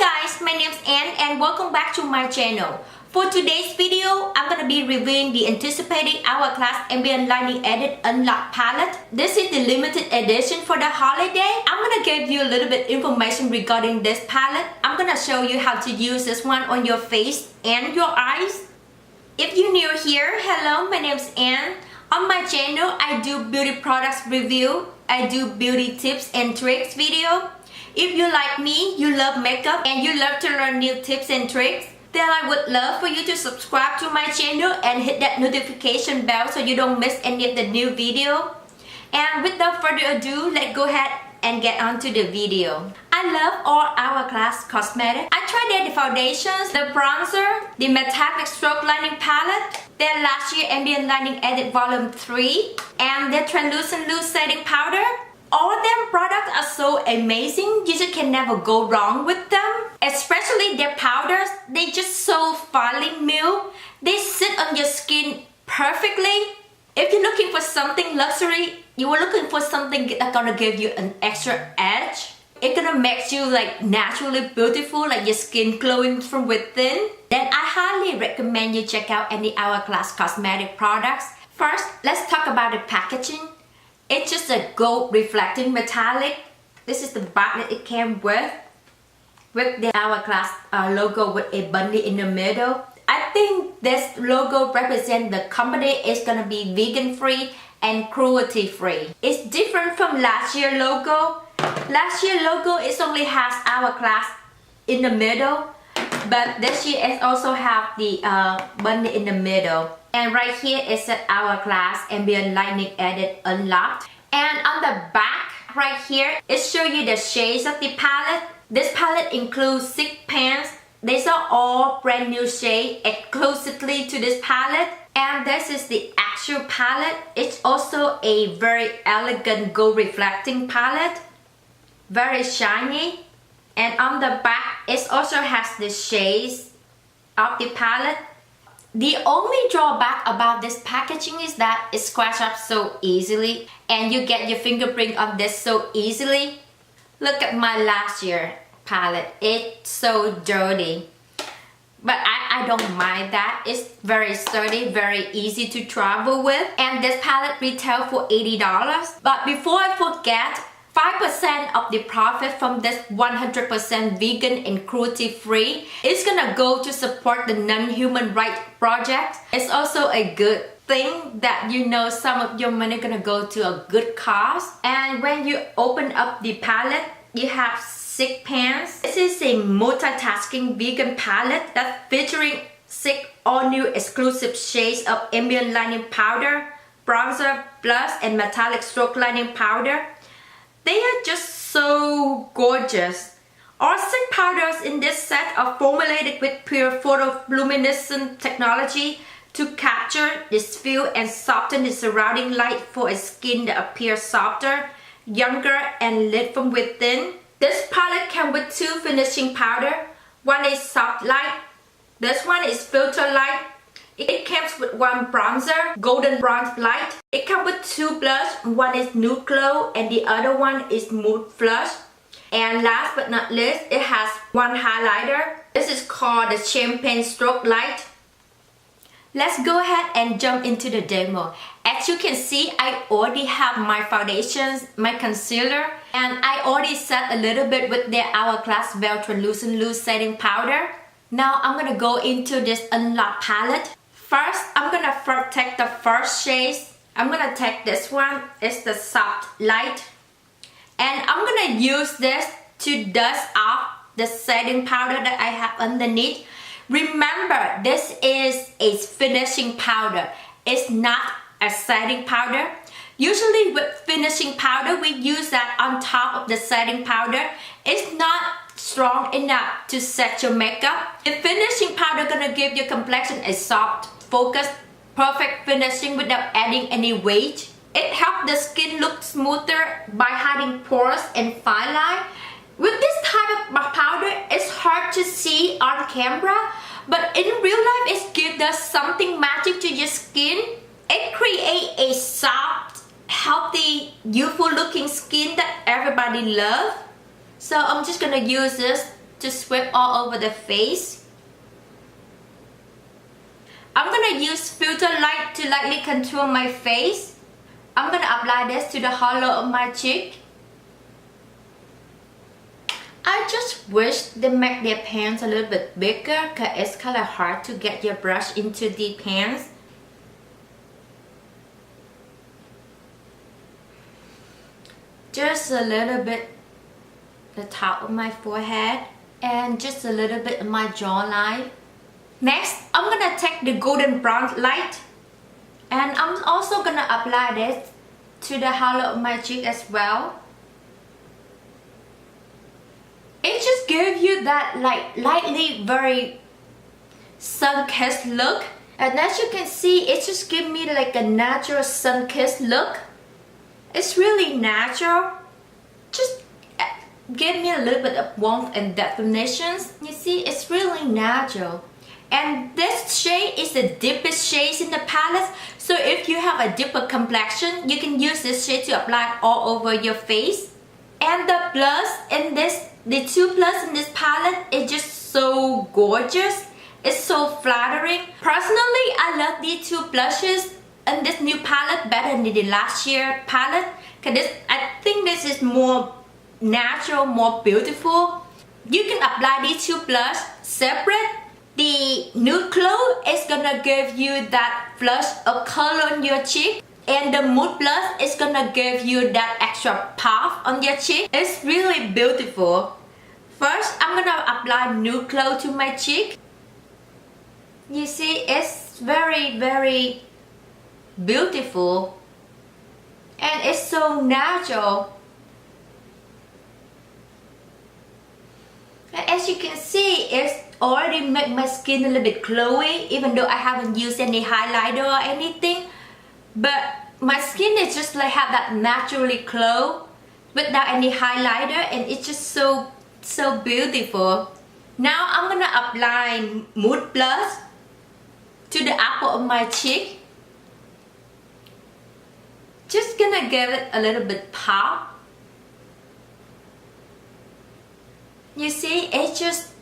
guys, my name is Anne and welcome back to my channel. For today's video, I'm gonna be reviewing the anticipated Hourglass Ambient Lighting Edit Unlocked palette. This is the limited edition for the holiday. I'm gonna give you a little bit information regarding this palette. I'm gonna show you how to use this one on your face and your eyes. If you're new here, hello, my name is Anne. On my channel, I do beauty products review. I do beauty tips and tricks video. If you like me, you love makeup and you love to learn new tips and tricks, then I would love for you to subscribe to my channel and hit that notification bell so you don't miss any of the new video. And without further ado, let's go ahead and get on to the video. I love all Hourglass cosmetics. I tried their foundations, the bronzer, the metallic stroke lining palette, their last year Ambient Lighting Edit Volume 3, and their translucent loose setting powder. All of them products are so amazing, you just can never go wrong with them. Especially their powders, they just so finely milled. They sit on your skin perfectly. If you're looking for something luxury, you are looking for something that's gonna give you an extra edge. It's gonna make you like naturally beautiful, like your skin glowing from within. Then I highly recommend you check out any Hourglass cosmetic products. First, let's talk about the packaging. It's just a gold reflecting metallic. This is the bag that it came with the Hourglass logo with a bunny in the middle. I think this logo represents the company is gonna be vegan free and cruelty free. It's different from last year logo. Last year logo it only has Hourglass in the middle, but this year it also have the bunny in the middle. And right here it said Hourglass Ambient Lighting Edit Unlocked. And on the back right here, it shows you the shades of the palette. This palette includes 6 pans. These are all brand new shades exclusively to this palette. And this is the actual palette. It's also a very elegant gold reflecting palette. Very shiny. And on the back, it also has the shades of the palette. The only drawback about this packaging is that it scratches up so easily and you get your fingerprint on this so easily. Look at my last year palette. It's so dirty. But I don't mind that. It's very sturdy, very easy to travel with. And this palette retails for $80. But before I forget, 5% of the profit from this 100% vegan and cruelty free is gonna go to support the non-human rights project. It's also a good thing that you know some of your money gonna go to a good cause. And when you open up the palette, you have 6 pans. This is a multitasking vegan palette that's featuring 6 all new exclusive shades of ambient lighting powder, bronzer, blush, and metallic stroke lighting powder. They are just so gorgeous. All 6 powders in this set are formulated with pure photoluminescent technology to capture, diffuse, and soften the surrounding light for a skin that appears softer, younger, and lit from within. This palette comes with 2 finishing powder. One is soft light. This one is filter light. It comes with 1 bronzer, golden bronze light. It comes with 2 blush. One is nude glow and the other one is mood flush. And last but not least, it has 1 highlighter. This is called the champagne stroke light. Let's go ahead and jump into the demo. As you can see, I already have my foundations, my concealer, and I already set a little bit with the Hourglass Veil Translucent Loose Setting Powder. Now I'm gonna go into this unlocked palette. First, I'm gonna take the first shades. I'm gonna take this one. It's the soft light. And I'm gonna use this to dust off the setting powder that I have underneath. Remember, this is a finishing powder. It's not a setting powder. Usually with finishing powder, we use that on top of the setting powder. It's not strong enough to set your makeup. The finishing powder gonna give your complexion a soft, focused, perfect finishing without adding any weight. It helps the skin look smoother by hiding pores and fine line. With this type of powder, it's hard to see on camera, but in real life, it gives us something magic to your skin. It creates a soft, healthy, youthful looking skin that everybody loves. So I'm just gonna use this to sweep all over the face. I'm gonna use filter light to lightly contour my face. I'm gonna apply this to the hollow of my cheek. I just wish they make their pants a little bit bigger because it's kind of hard to get your brush into the pants. Just a little bit the top of my forehead and just a little bit of my jawline. Next, I'm gonna take the golden brown light and I'm also gonna apply this to the hollow of my cheek as well. It just gives you that like lightly very sun-kissed look. And as you can see, it just gives me like a natural sun-kissed look. It's really natural. Just give me a little bit of warmth and definitions. You see, it's really natural. And this shade is the deepest shade in the palette. So if you have a deeper complexion, you can use this shade to apply all over your face. And the blush in this, the two blush in this palette is just so gorgeous. It's so flattering. Personally, I love these two blushes in this new palette better than the last year palette. Because I think this is more natural, more beautiful. You can apply these two blush separate. The nude glow is gonna give you that flush of color on your cheek. And the mood blush is gonna give you that extra puff on your cheek. It's really beautiful. First, I'm gonna apply nude glow to my cheek. You see, it's very, very beautiful. And it's so natural. And as you can see, it's already made my skin a little bit glowy, even though I haven't used any highlighter or anything. But my skin is just like have that naturally glow without any highlighter, and it's just so beautiful. Now I'm gonna apply mood blush to the apple of my cheek. Just gonna give it a little bit pop. You see, it's just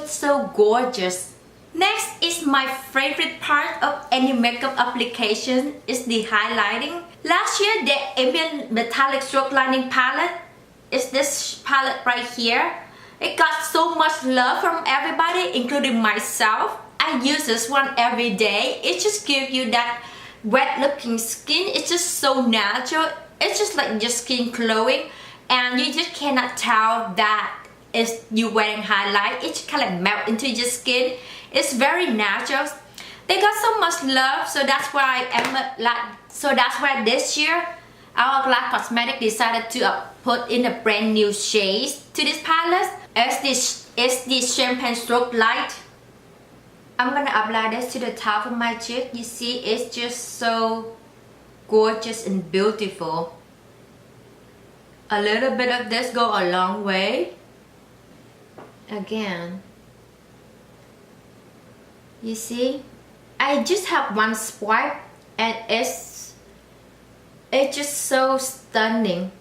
so gorgeous. Next is my favorite part of any makeup application is the highlighting. Last year, the Ambient Metallic Stroke Lining palette is this palette right here. It got so much love from everybody, including myself. I use this one every day. It just gives you that wet looking skin. It's just so natural. It's just like your skin glowing, and you just cannot tell that it's you wearing highlight. It just kind of melt into your skin. It's very natural. They got so much love, so that's why this year Hourglass Cosmetics decided to put in a brand new shades to this palette. It's the Champagne Stroke Light. I'm gonna apply this to the top of my cheek. You see, it's just so gorgeous and beautiful. A little bit of this go a long way. Again, you see, I just have one swipe and it's just so stunning.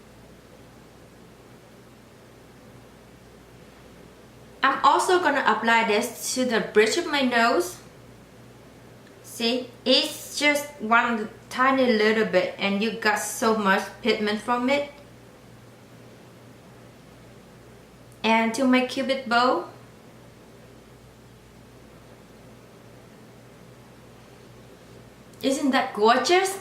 I'm also gonna apply this to the bridge of my nose. See, it's just one tiny little bit and you got so much pigment from it. And to my cupid bow. Isn't that gorgeous?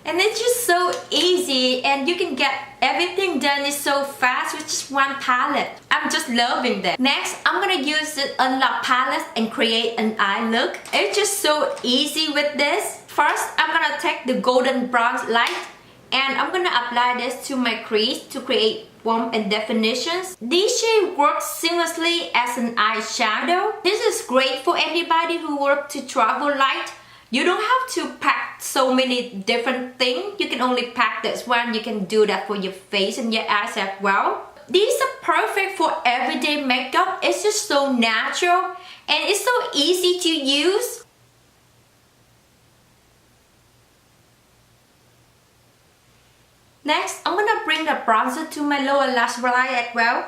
And it's just so easy, and you can get everything done is so fast with just one palette. I'm just loving that. Next, I'm gonna use the Unlock palette and create an eye look. It's just so easy with this. First, I'm gonna take the golden bronze light and I'm gonna apply this to my crease to create warmth and definitions. This shade works seamlessly as an eyeshadow. This is great for anybody who works to travel light. You don't have to pack so many different things. You can only pack this one. You can do that for your face and your eyes as well. These are perfect for everyday makeup. It's just so natural and it's so easy to use. Next, I'm gonna bring the bronzer to my lower lash line as well.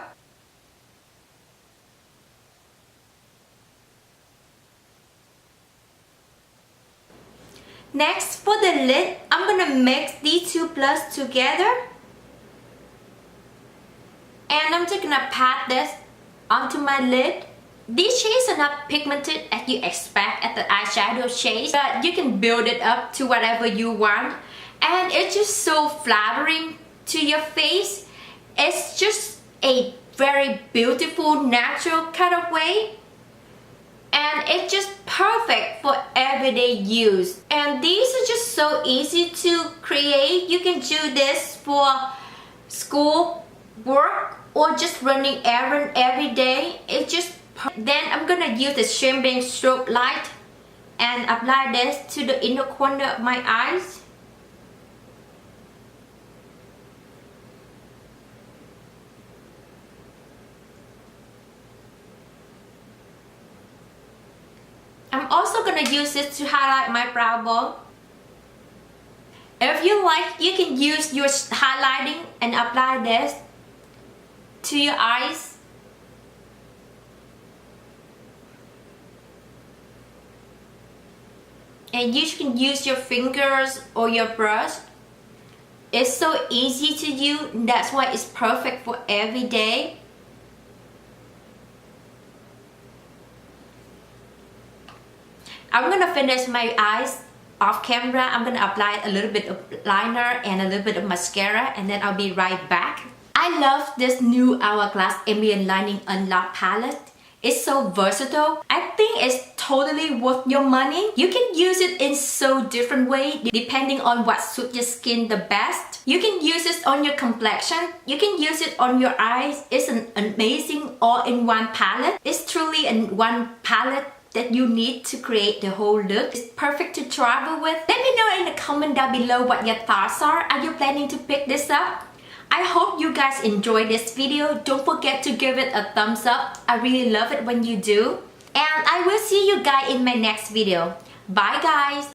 Next, for the lid, I'm gonna mix these two blush together. And I'm just gonna pat this onto my lid. These shades are not pigmented as you expect at the eyeshadow shades, but you can build it up to whatever you want. And it's just so flattering to your face. It's just a very beautiful, natural kind of way. And it's just perfect for everyday use. And these are just so easy to create. You can do this for school, work, or just running errand every day. It's just then I'm gonna use the shimmering strobe light and apply this to the inner corner of my eyes. I'm also gonna use this to highlight my brow bone. If you like, you can use your highlighting and apply this to your eyes. And you can use your fingers or your brush. It's so easy to use, that's why it's perfect for every day. I'm gonna finish my eyes off camera. I'm gonna apply a little bit of liner and a little bit of mascara, and then I'll be right back. I love this new Hourglass Ambient Lining Unlock palette. It's so versatile. I think it's totally worth your money. You can use it in so different ways depending on what suits your skin the best. You can use it on your complexion. You can use it on your eyes. It's an amazing all-in-one palette. It's truly an one palette that you need to create the whole look. It's perfect to travel with. Let me know in the comment down below what your thoughts are. Are you planning to pick this up? I hope you guys enjoyed this video. Don't forget to give it a thumbs up. I really love it when you do. And I will see you guys in my next video. Bye guys!